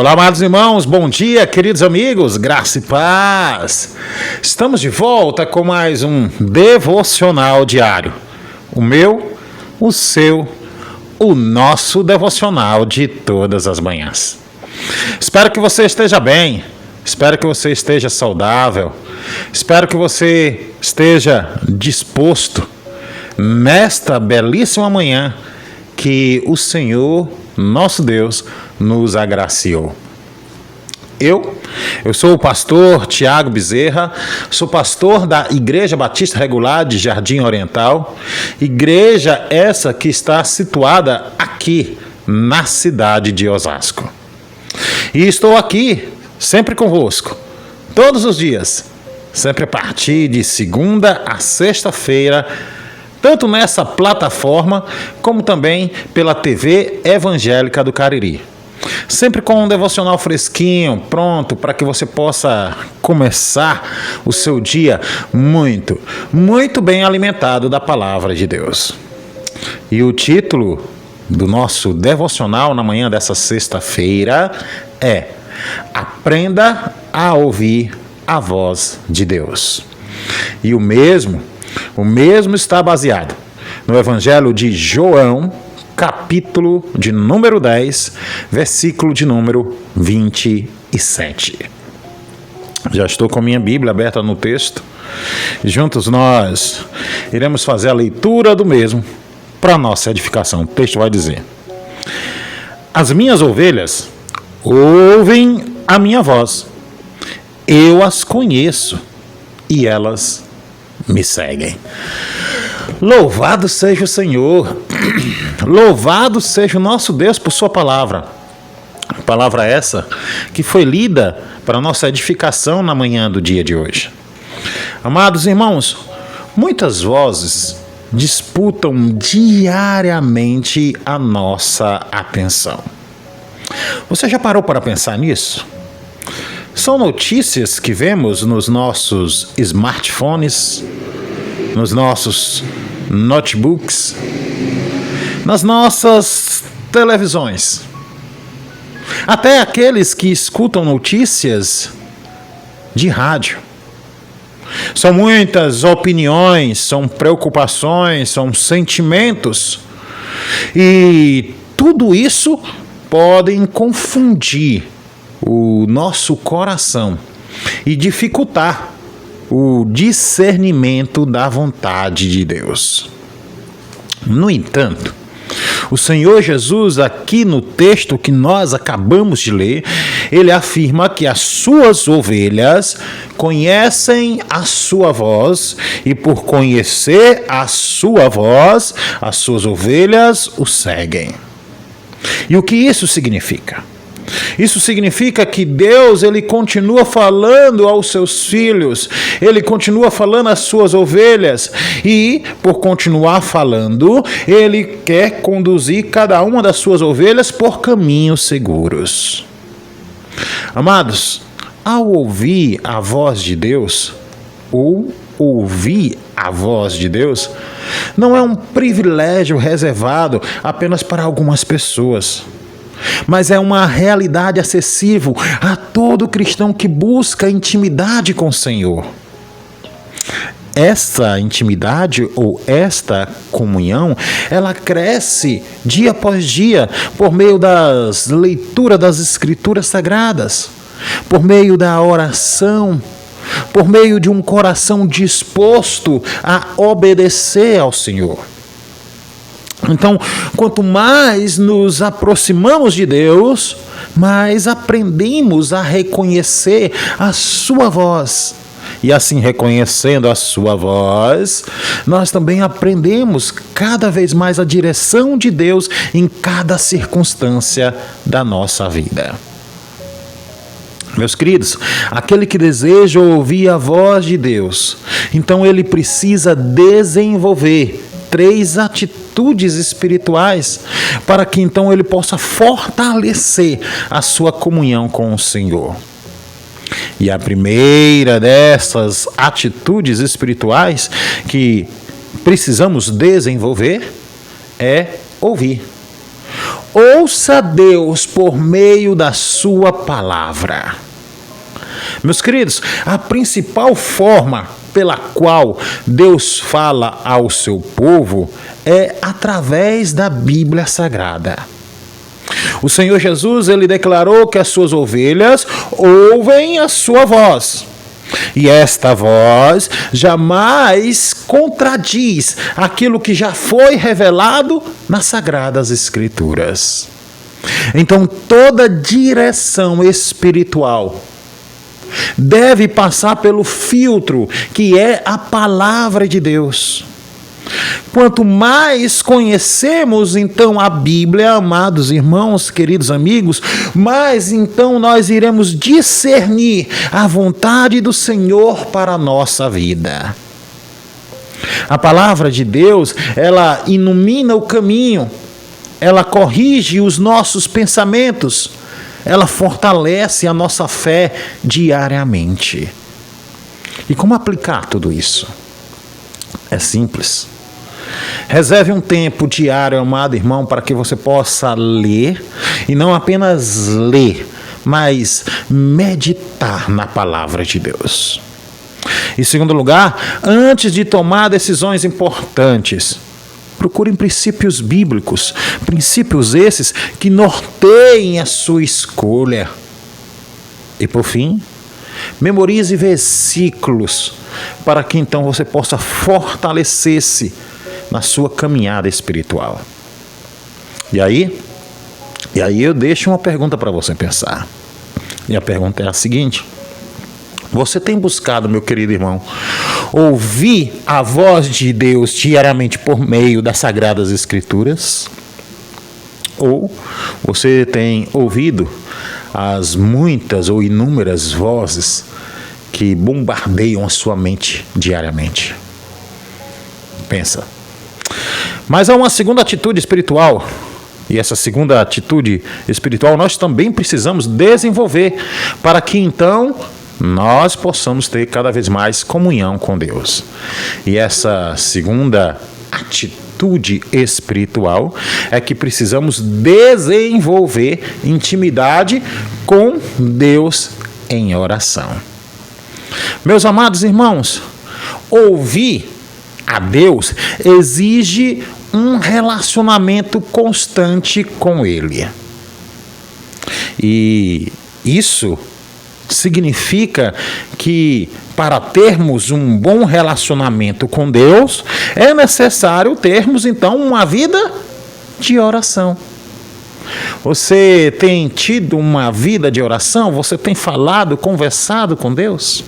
Olá, amados irmãos, bom dia, queridos amigos, graça e paz. Estamos de volta com mais um devocional diário. O meu, o seu, o nosso devocional de todas as manhãs. Espero que você esteja bem, espero que você esteja saudável, espero que você esteja disposto nesta belíssima manhã que o Senhor, nosso Deus, nos agraciou. Eu sou o pastor Tiago Bezerra, sou pastor da Igreja Batista Regular de Jardim Oriental, igreja essa que está situada aqui na cidade de Osasco. E estou aqui sempre convosco, todos os dias, sempre a partir de segunda a sexta-feira, tanto nessa plataforma, como também pela TV Evangélica do Cariri. Sempre com um devocional fresquinho, pronto, para que você possa começar o seu dia muito bem alimentado da Palavra de Deus. E o título do nosso devocional na manhã dessa sexta-feira é Aprenda a ouvir a voz de Deus. E o mesmo está baseado no Evangelho de João, capítulo de número 10, versículo de número 27. Já estou com minha Bíblia aberta no texto. Juntos nós iremos fazer a leitura do mesmo para nossa edificação. O texto vai dizer: As minhas ovelhas ouvem a minha voz. Eu as conheço e elas me seguem. Louvado seja o Senhor, louvado seja o nosso Deus por sua palavra. Palavra essa que foi lida para nossa edificação na manhã do dia de hoje. Amados irmãos, muitas vozes disputam diariamente a nossa atenção. Você já parou para pensar nisso? São notícias que vemos nos nossos smartphones, nos nossos notebooks, nas nossas televisões. Até aqueles que escutam notícias de rádio. São muitas opiniões, são preocupações, são sentimentos. E tudo isso podem confundir o nosso coração e dificultar o discernimento da vontade de Deus. No entanto, o Senhor Jesus, aqui no texto que nós acabamos de ler, ele afirma que as suas ovelhas conhecem a sua voz e, por conhecer a sua voz, as suas ovelhas o seguem. E o que isso significa? Isso significa que Deus, ele continua falando aos seus filhos, ele continua falando às suas ovelhas e, por continuar falando, ele quer conduzir cada uma das suas ovelhas por caminhos seguros. Amados, ao ouvir a voz de Deus, ou ouvir a voz de Deus, não é um privilégio reservado apenas para algumas pessoas, mas é uma realidade acessível a todo cristão que busca intimidade com o Senhor. Esta intimidade ou esta comunhão, ela cresce dia após dia por meio das leituras das Escrituras Sagradas, por meio da oração, por meio de um coração disposto a obedecer ao Senhor. Então, quanto mais nos aproximamos de Deus, mais aprendemos a reconhecer a sua voz. E assim, reconhecendo a sua voz, nós também aprendemos cada vez mais a direção de Deus em cada circunstância da nossa vida. Meus queridos, aquele que deseja ouvir a voz de Deus, então ele precisa desenvolver 3 atitudes espirituais para que então ele possa fortalecer a sua comunhão com o Senhor. E a primeira dessas atitudes espirituais que precisamos desenvolver é ouvir. Ouça Deus por meio da sua palavra. Meus queridos, a principal forma pela qual Deus fala ao seu povo é através da Bíblia Sagrada. O Senhor Jesus, ele declarou que as suas ovelhas ouvem a sua voz. E esta voz jamais contradiz aquilo que já foi revelado nas Sagradas Escrituras. Então, toda direção espiritual deve passar pelo filtro que é a palavra de Deus. Quanto mais conhecemos então a Bíblia, amados irmãos, queridos amigos, mais então nós iremos discernir a vontade do Senhor para a nossa vida. A palavra de Deus, ela ilumina o caminho, ela corrige os nossos pensamentos, ela fortalece a nossa fé diariamente. E como aplicar tudo isso? É simples. Reserve um tempo diário, amado irmão, para que você possa ler, e não apenas ler, mas meditar na palavra de Deus. Em segundo lugar, antes de tomar decisões importantes, procurem princípios bíblicos, princípios esses que norteiem a sua escolha. E por fim, memorize versículos para que então você possa fortalecer-se na sua caminhada espiritual. E aí eu deixo uma pergunta para você pensar. E a pergunta é a seguinte: você tem buscado, meu querido irmão, ouvir a voz de Deus diariamente por meio das Sagradas Escrituras? Ou você tem ouvido as muitas ou inúmeras vozes que bombardeiam a sua mente diariamente? Pensa. Mas há uma segunda atitude espiritual, e essa segunda atitude espiritual nós também precisamos desenvolver para que então nós possamos ter cada vez mais comunhão com Deus. E essa segunda atitude espiritual é que precisamos desenvolver intimidade com Deus em oração. Meus amados irmãos, ouvir a Deus exige um relacionamento constante com Ele. E isso significa que para termos um bom relacionamento com Deus, é necessário termos então uma vida de oração. Você tem tido uma vida de oração? Você tem falado, conversado com Deus?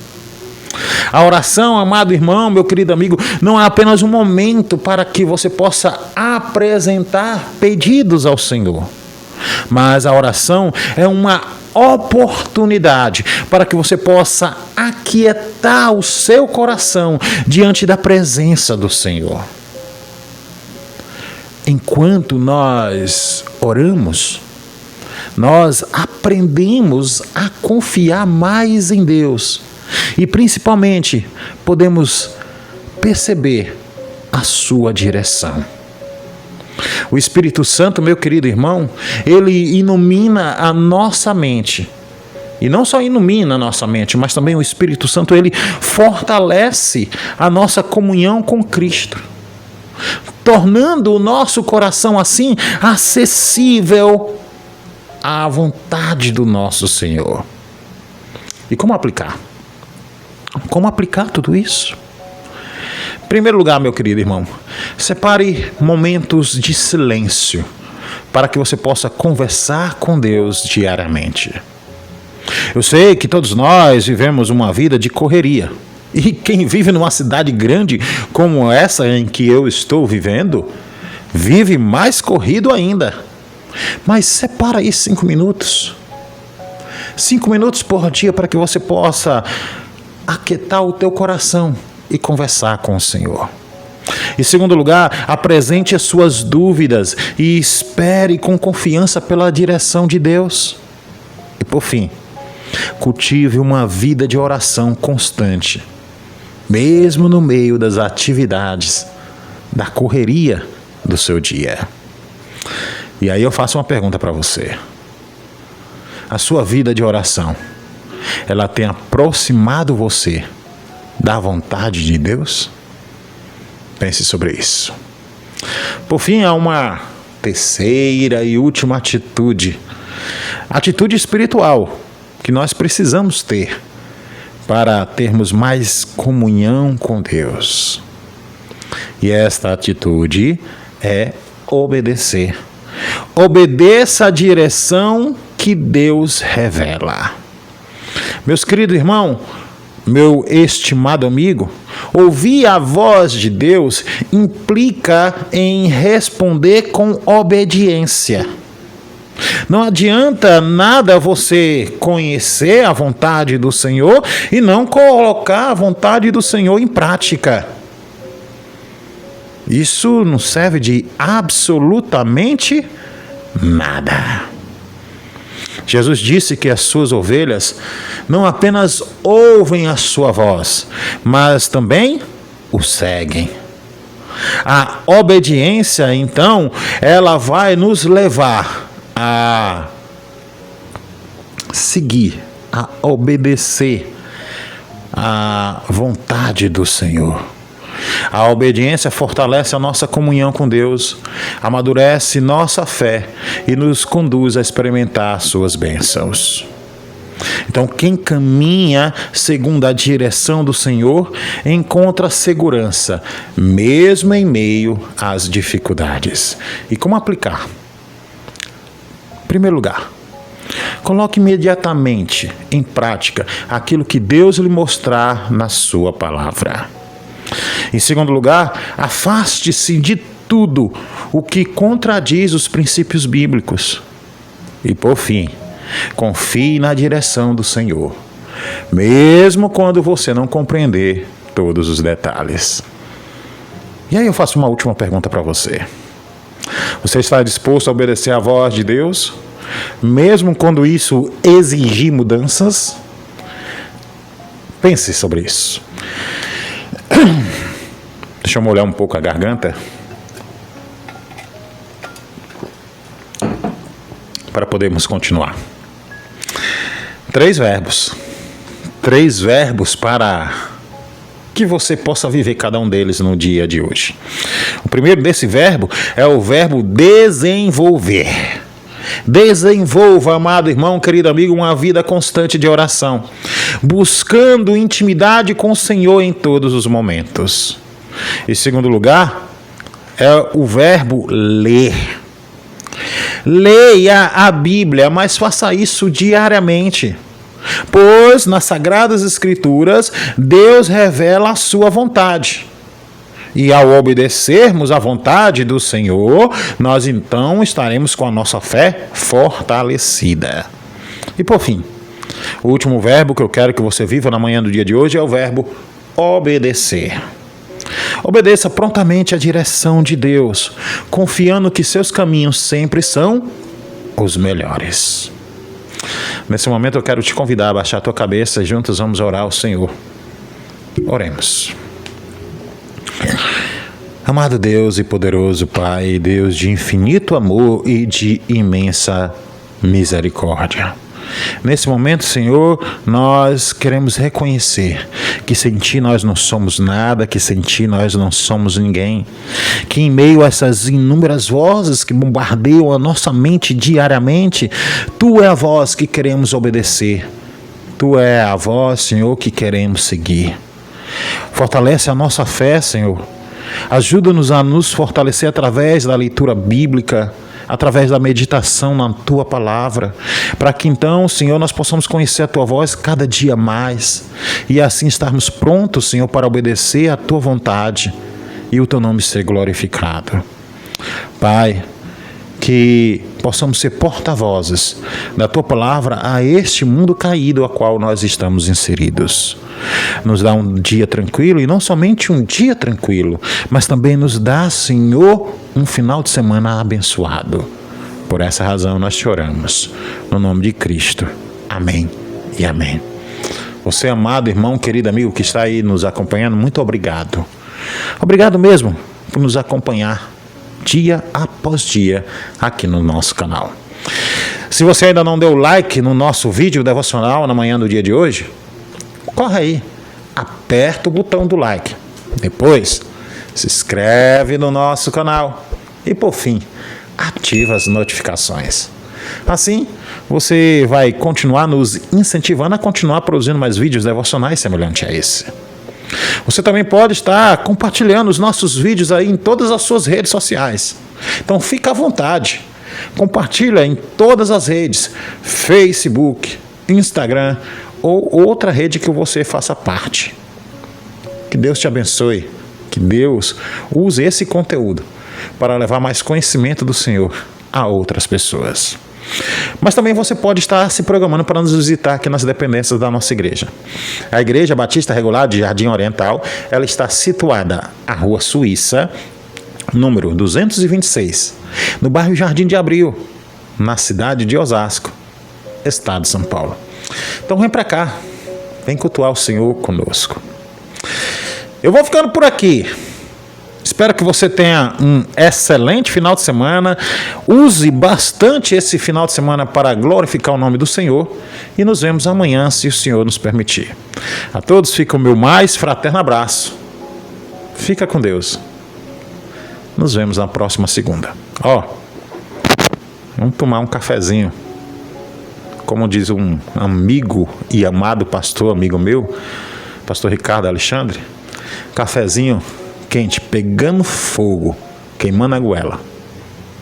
A oração, amado irmão, meu querido amigo, não é apenas um momento para que você possa apresentar pedidos ao Senhor, mas a oração é uma oportunidade para que você possa aquietar o seu coração diante da presença do Senhor. Enquanto nós oramos, nós aprendemos a confiar mais em Deus e principalmente podemos perceber a sua direção. O Espírito Santo, meu querido irmão, ele ilumina a nossa mente. E não só ilumina a nossa mente, mas também o Espírito Santo, ele fortalece a nossa comunhão com Cristo, tornando o nosso coração assim acessível à vontade do nosso Senhor. E como aplicar? Como aplicar tudo isso? Em primeiro lugar, meu querido irmão, separe momentos de silêncio para que você possa conversar com Deus diariamente. Eu sei que todos nós vivemos uma vida de correria. E quem vive numa cidade grande como essa em que eu estou vivendo, vive mais corrido ainda. Mas separa aí 5 minutos. 5 minutos por dia para que você possa aquietar o teu coração e conversar com o Senhor. Em segundo lugar, apresente as suas dúvidas e espere com confiança pela direção de Deus. E por fim, cultive uma vida de oração constante, mesmo no meio das atividades, da correria do seu dia. E aí eu faço uma pergunta para você. A sua vida de oração, ela tem aproximado você da vontade de Deus? Pense sobre isso. Por fim, há uma terceira e última atitude espiritual que nós precisamos ter para termos mais comunhão com Deus. E esta atitude é obedecer. Obedeça a direção que Deus revela. Meus queridos irmãos, meu estimado amigo, ouvir a voz de Deus implica em responder com obediência. Não adianta nada você conhecer a vontade do Senhor e não colocar a vontade do Senhor em prática. Isso não serve de absolutamente nada. Jesus disse que as suas ovelhas não apenas ouvem a sua voz, mas também o seguem. A obediência, então, ela vai nos levar a seguir, a obedecer à vontade do Senhor. A obediência fortalece a nossa comunhão com Deus, amadurece nossa fé e nos conduz a experimentar suas bênçãos. Então, quem caminha segundo a direção do Senhor encontra segurança, mesmo em meio às dificuldades. E como aplicar? Em primeiro lugar, coloque imediatamente em prática aquilo que Deus lhe mostrar na sua palavra. Em segundo lugar, afaste-se de tudo o que contradiz os princípios bíblicos. E por fim, confie na direção do Senhor, mesmo quando você não compreender todos os detalhes. E aí eu faço uma última pergunta para você. Você está disposto a obedecer à voz de Deus, mesmo quando isso exigir mudanças? Pense sobre isso. Deixa eu molhar um pouco a garganta para podermos continuar. 3 verbos para que você possa viver cada um deles no dia de hoje. O primeiro desse verbo é o verbo desenvolver. Desenvolva, amado irmão, querido amigo, uma vida constante de oração, buscando intimidade com o Senhor em todos os momentos. Em segundo lugar, é o verbo ler. Leia a Bíblia, mas faça isso diariamente, pois nas Sagradas Escrituras Deus revela a sua vontade. E ao obedecermos à vontade do Senhor, nós então estaremos com a nossa fé fortalecida. E por fim, o último verbo que eu quero que você viva na manhã do dia de hoje é o verbo obedecer. Obedeça prontamente à direção de Deus, confiando que seus caminhos sempre são os melhores. Nesse momento eu quero te convidar a baixar a tua cabeça e juntos vamos orar ao Senhor. Oremos. Amado Deus e poderoso Pai, Deus de infinito amor e de imensa misericórdia. Nesse momento, Senhor, nós queremos reconhecer que sem Ti nós não somos nada, que sem Ti nós não somos ninguém, que em meio a essas inúmeras vozes que bombardeiam a nossa mente diariamente, Tu é a voz que queremos obedecer, Tu é a voz, Senhor, que queremos seguir. Fortalece a nossa fé, Senhor. Ajuda-nos a nos fortalecer através da leitura bíblica, através da meditação na Tua palavra, para que então, Senhor, nós possamos conhecer a Tua voz cada dia mais e assim estarmos prontos, Senhor, para obedecer a Tua vontade e o Teu nome ser glorificado. Pai, que possamos ser porta-vozes da Tua palavra a este mundo caído a qual nós estamos inseridos. Nos dá um dia tranquilo, e não somente um dia tranquilo, mas também nos dá, Senhor, um final de semana abençoado. Por essa razão nós te oramos, no nome de Cristo. Amém e amém. Você, amado irmão, querido amigo que está aí nos acompanhando, muito obrigado. Obrigado mesmo por nos acompanhar dia após dia, aqui no nosso canal. Se você ainda não deu like no nosso vídeo devocional na manhã do dia de hoje, corre aí, aperta o botão do like. Depois, se inscreve no nosso canal e, por fim, ativa as notificações. Assim, você vai continuar nos incentivando a continuar produzindo mais vídeos devocionais semelhantes a esse. Você também pode estar compartilhando os nossos vídeos aí em todas as suas redes sociais. Então, fica à vontade. Compartilha em todas as redes, Facebook, Instagram ou outra rede que você faça parte. Que Deus te abençoe. Que Deus use esse conteúdo para levar mais conhecimento do Senhor a outras pessoas. Mas também você pode estar se programando para nos visitar aqui nas dependências da nossa igreja. A Igreja Batista Regular de Jardim Oriental, ela está situada na Rua Suíça, número 226, no bairro Jardim de Abril, na cidade de Osasco, estado de São Paulo. Então vem para cá, vem cultuar o Senhor conosco. Eu vou ficando por aqui. Espero que você tenha um excelente final de semana. Use bastante esse final de semana para glorificar o nome do Senhor. E nos vemos amanhã, se o Senhor nos permitir. A todos fica o meu mais fraterno abraço. Fica com Deus. Nos vemos na próxima segunda. Vamos tomar um cafezinho. Como diz um amigo e amado pastor, amigo meu, pastor Ricardo Alexandre, cafezinho quente, pegando fogo, queimando a goela.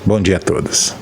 Bom dia a todos.